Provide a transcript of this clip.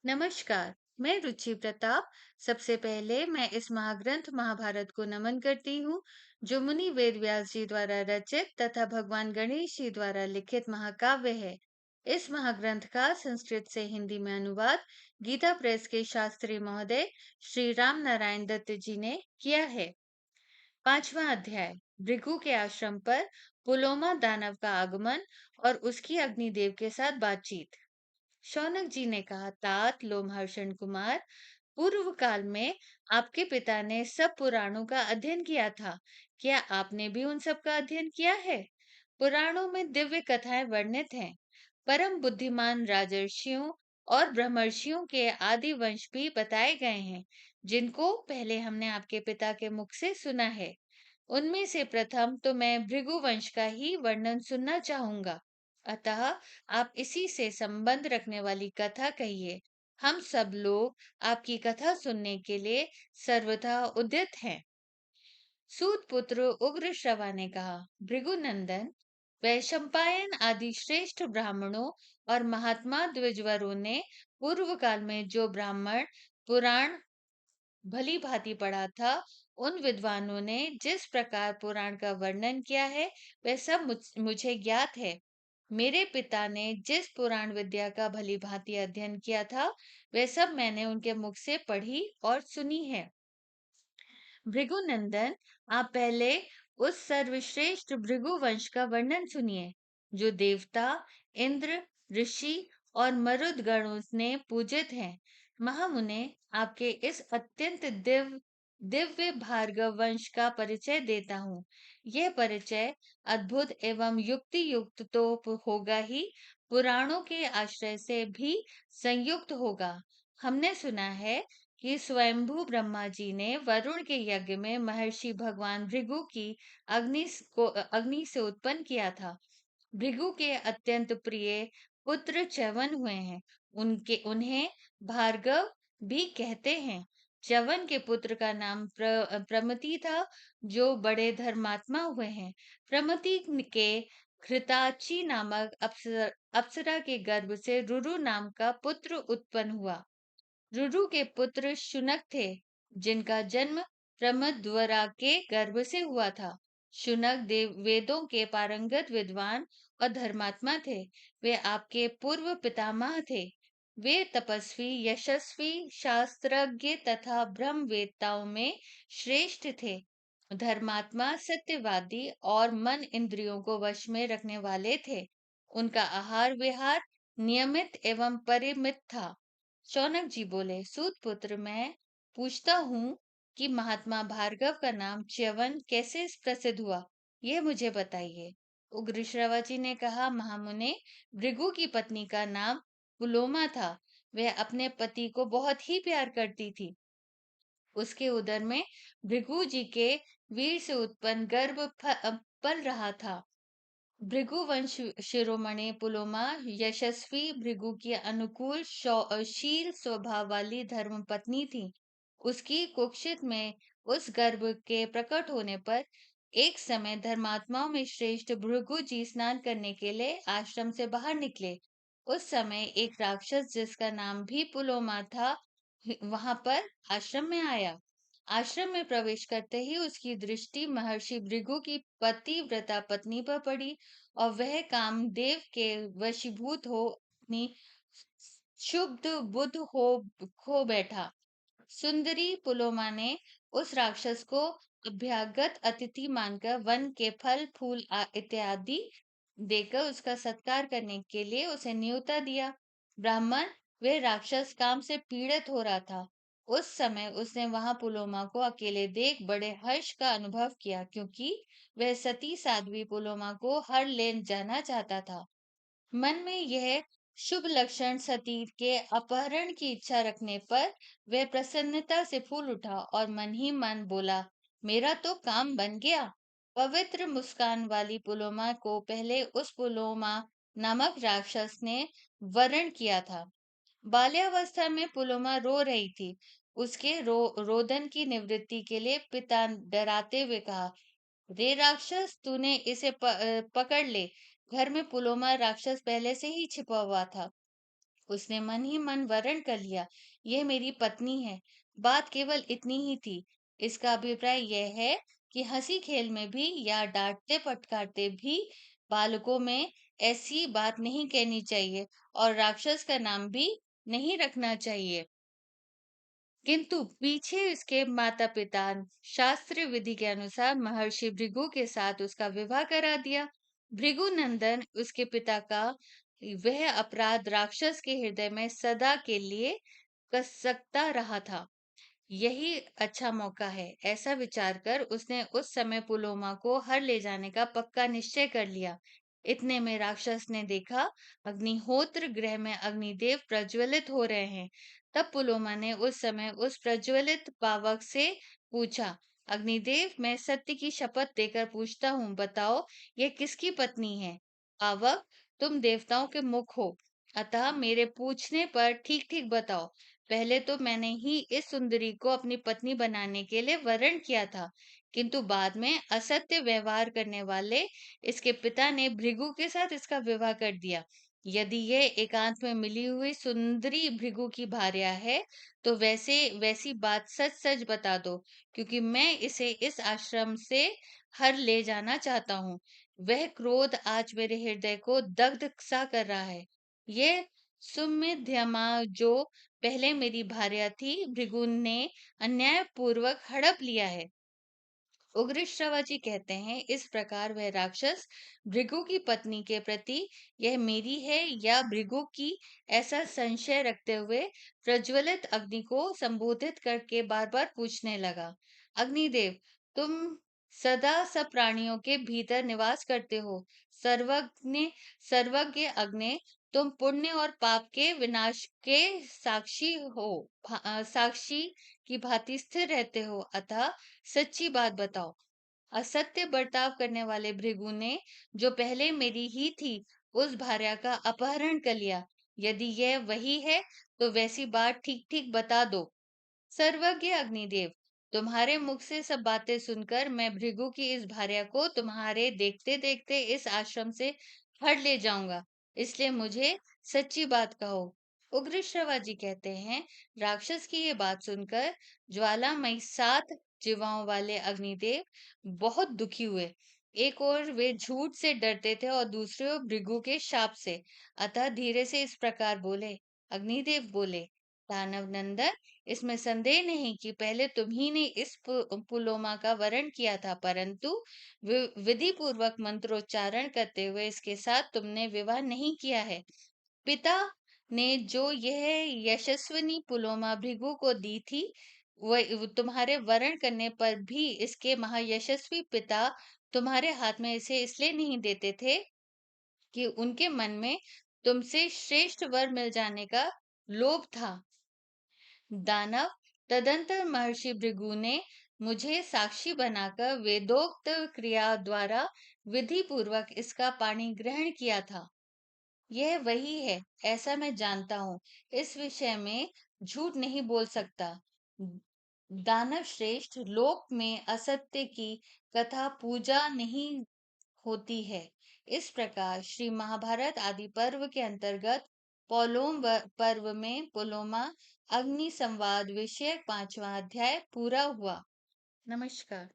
नमस्कार। मैं रुचि प्रताप। सबसे पहले मैं इस महाग्रंथ महाभारत को नमन करती हूँ, जो मुनि वेद व्यास जी द्वारा रचित तथा भगवान गणेश जी द्वारा लिखित महाकाव्य है। इस महाग्रंथ का संस्कृत से हिंदी में अनुवाद गीता प्रेस के शास्त्री महोदय श्री राम नारायण दत्त जी ने किया है। पांचवा अध्याय। भृगु के आश्रम पर पुलोमा दानव का आगमन और उसकी अग्निदेव के साथ बातचीत। शौनक जी ने कहा, तात लोमहर्षण कुमार, पूर्व काल में आपके पिता ने सब पुराणों का अध्ययन किया था। क्या आपने भी उन सब का अध्ययन किया है? पुराणों में दिव्य कथाएं वर्णित हैं। परम बुद्धिमान राजर्षियों और ब्रह्मर्षियों के आदि वंश भी बताए गए हैं, जिनको पहले हमने आपके पिता के मुख से सुना है। उनमें से प्रथम तो मैं भृगु वंश का ही वर्णन सुनना चाहूंगा। अतः आप इसी से संबंध रखने वाली कथा कहिए। हम सब लोग आपकी कथा सुनने के लिए सर्वथा उद्यत हैं। सूत पुत्र उग्र श्रवा ने कहा, भृगुनंदन, वैशंपायन आदि श्रेष्ठ ब्राह्मणों और महात्मा द्विजवरों ने पूर्व काल में जो ब्राह्मण पुराण भली भांति पढ़ा था, उन विद्वानों ने जिस प्रकार पुराण का वर्णन किया है, वह सब मुझे ज्ञात है। मेरे पिता ने जिस पुराण विद्या का भली भांति अध्ययन किया था, वह सब मैंने उनके मुख से पढ़ी और सुनी है। भृगुनंदन, आप पहले उस सर्वश्रेष्ठ भृगु वंश का वर्णन सुनिए, जो देवता, इंद्र, ऋषि और मरुद गणों ने पूजित है। महामुने, आपके इस अत्यंत दिव्य भार्गव वंश का परिचय देता हूँ। यह परिचय अद्भुत एवं युक्ति युक्त तो होगा ही, पुराणों के आश्रय से भी संयुक्त होगा। हमने सुना है कि स्वयंभू ब्रह्मा जी ने वरुण के यज्ञ में महर्षि भगवान भृगु की अग्नि से उत्पन्न किया था। भृगु के अत्यंत प्रिय पुत्र च्यवन हुए हैं। उन्हें भार्गव भी कहते हैं। च्यवन के पुत्र का नाम प्रमति था, जो बड़े धर्मात्मा हुए हैं। प्रमति के घृताची नामक अप्सरा के गर्भ से रुरु नाम का पुत्र उत्पन्न हुआ। रुरु के पुत्र शुनक थे, जिनका जन्म प्रमद्वरा के गर्भ से हुआ था। शुनक वेदों के पारंगत विद्वान और धर्मात्मा थे। वे आपके पूर्व पितामह थे। वे तपस्वी, यशस्वी, शास्त्रज्ञ तथा ब्रह्मवेत्ताओं में श्रेष्ठ थे। धर्मात्मा, सत्यवादी और मन इंद्रियों को वश में रखने वाले थे। उनका आहार विहार नियमित एवं परिमित था। शौनक जी बोले, सूत पुत्र, मैं पूछता हूँ कि महात्मा भार्गव का नाम च्यवन कैसे प्रसिद्ध हुआ, यह मुझे बताइए। उग्र श्रवजी ने कहा, महामुने, भृगु की पत्नी का नाम पुलोमा था। वह अपने पति को बहुत ही प्यार करती थी। उसके उदर में भृगु जी के वीर से उत्पन्न गर्भ पल रहा था। भृगु वंश शिरोमणि पुलोमा यशस्वी भृगु की अनुकूल शील स्वभाव वाली धर्म पत्नी थी। उसकी कुक्षित में उस गर्भ के प्रकट होने पर एक समय धर्मात्माओं में श्रेष्ठ भृगु जी स्नान करने के लिए आश्रम से बाहर निकले। उस समय एक राक्षस, जिसका नाम भी पुलोमा था, वहां पर आश्रम में आया। आश्रम में प्रवेश करते ही उसकी दृष्टि महर्षि भृगु की पतिव्रता पत्नी पर पड़ी, और वह कामदेव के वशीभूत हो अपनी क्षुब्ध बुद्ध हो खो बैठा। सुंदरी पुलोमा ने उस राक्षस को अभ्यागत अतिथि मानकर वन के फल फूल इत्यादि देकर उसका सत्कार करने के लिए उसे न्योता दिया। ब्राह्मण, वे राक्षस काम से पीड़ित हो रहा था। उस समय उसने वहां पुलोमा को अकेले देख बड़े हर्ष का अनुभव किया, क्योंकि वह सती साध्वी पुलोमा को हर ले जाना चाहता था। मन में यह शुभ लक्षण सती के अपहरण की इच्छा रखने पर वह प्रसन्नता से फूल उठा और मन ही मन बोला, मेरा तो काम बन गया। पवित्र मुस्कान वाली पुलोमा को पहले उस पुलोमा नामक राक्षस ने वरण किया था। बाल्यावस्था में पुलोमा रो रही थी। उसके रोदन की निवृत्ति के लिए पिता डराते हुए कहा, रे राक्षस, तूने इसे पकड़ ले। घर में पुलोमा राक्षस पहले से ही छिपा हुआ था। उसने मन ही मन वर्ण कर लिया, यह मेरी पत्नी है। बात केवल इतनी ही थी। इसका अभिप्राय यह है कि हंसी खेल में भी या डांटते फटकारते भी बालकों में ऐसी बात नहीं कहनी चाहिए और राक्षस का नाम भी नहीं रखना चाहिए। किंतु पीछे उसके माता पिता शास्त्र विधि के अनुसार महर्षि भृगु के साथ उसका विवाह करा दिया। भृगु नंदन उसके पिता का वह अपराध राक्षस के हृदय में सदा के लिए कसकता रहा था। यही अच्छा मौका है, ऐसा विचार कर उसने उस समय पुलोमा को हर ले जाने का पक्का निश्चय कर लिया। इतने में राक्षस ने देखा अग्निहोत्र गृह में अग्निदेव प्रज्वलित हो रहे हैं। तब पुलोमा ने उस समय उस प्रज्वलित पावक से पूछा, अग्निदेव, मैं सत्य की शपथ देकर पूछता हूँ, बताओ ये किसकी पत्नी है? पावक, तुम देवताओं के मुख हो, अतः मेरे पूछने पर ठीक ठीक बताओ। पहले तो मैंने ही इस सुंदरी को अपनी पत्नी बनाने के लिए वर्ण किया था, किंतु बाद में असत्य व्यवहार करने वाले इसके पिता ने भृगु के साथ इसका विवाह कर दिया। यदि यह एकांत में मिली हुई सुंदरी भृगु की भार्या है, तो वैसी बात सच सच बता दो, क्योंकि मैं इसे इस आश्रम से हर ले जाना चाहता हूँ। वह क्रोध आज मेरे हृदय को दग्ध सा कर रहा है। यह सुमिध्यमा जो पहले मेरी भार्या थी, भृगु ने अन्यायपूर्वक हड़प लिया है। उग्र श्रवाजी कहते हैं, इस प्रकार वह राक्षस भृगु की पत्नी के प्रति यह मेरी है या भृगु की, ऐसा संशय रखते हुए प्रज्वलित अग्नि को संबोधित करके बार बार पूछने लगा, अग्निदेव, तुम सदा सब प्राणियों के भीतर निवास करते हो। सर्वज्ञ सर्वज्ञ अग्नि, तुम पुण्य और पाप के विनाश के साक्षी हो, साक्षी की भांति स्थिर रहते हो, अतः सच्ची बात बताओ। असत्य बर्ताव करने वाले भृगु ने, जो पहले मेरी ही थी, उस भार्या का अपहरण कर लिया। यदि यह वही है, तो वैसी बात ठीक ठीक बता दो। सर्वज्ञ अग्निदेव, तुम्हारे मुख से सब बातें सुनकर मैं भृगु की इस भार्या को तुम्हारे देखते देखते इस आश्रम से हर ले जाऊंगा, इसलिए मुझे सच्ची बात कहो। उग्र श्रवाजी कहते हैं, राक्षस की ये बात सुनकर ज्वालामयी 7 जिवाओं वाले अग्निदेव बहुत दुखी हुए। एक ओर वे झूठ से डरते थे और दूसरे ओर भृगु के शाप से। अतः धीरे से इस प्रकार बोले, अग्निदेव बोले, दानव नंदन, इसमें संदेह नहीं कि पहले तुम्ही ने इस पुलोमा का वरण किया था, परंतु विधि पूर्वक मंत्रोच्चारण करते हुए इसके साथ तुमने विवाह नहीं किया है। पिता ने जो यह यशस्विनी पुलोमा भृगु को दी थी, वह तुम्हारे वरण करने पर भी इसके महायशस्वी पिता तुम्हारे हाथ में इसे इसलिए नहीं देते थे कि उनके मन में तुमसे श्रेष्ठ वर मिल जाने का लोभ था। दानव, तदंतर महर्षि भृगु ने मुझे साक्षी बनाकर वेदोक्त क्रिया द्वारा विधि पूर्वक इसका पानी ग्रहण किया था। यह वही है, ऐसा मैं जानता हूँ। इस विषय में झूठ नहीं बोल सकता। दानव श्रेष्ठ, लोक में असत्य की कथा पूजा नहीं होती है। इस प्रकार श्री महाभारत आदि पर्व के अंतर्गत पौलोम पर्व में पुलोमा अग्नि संवाद विषयक 5वां अध्याय पूरा हुआ। नमस्कार।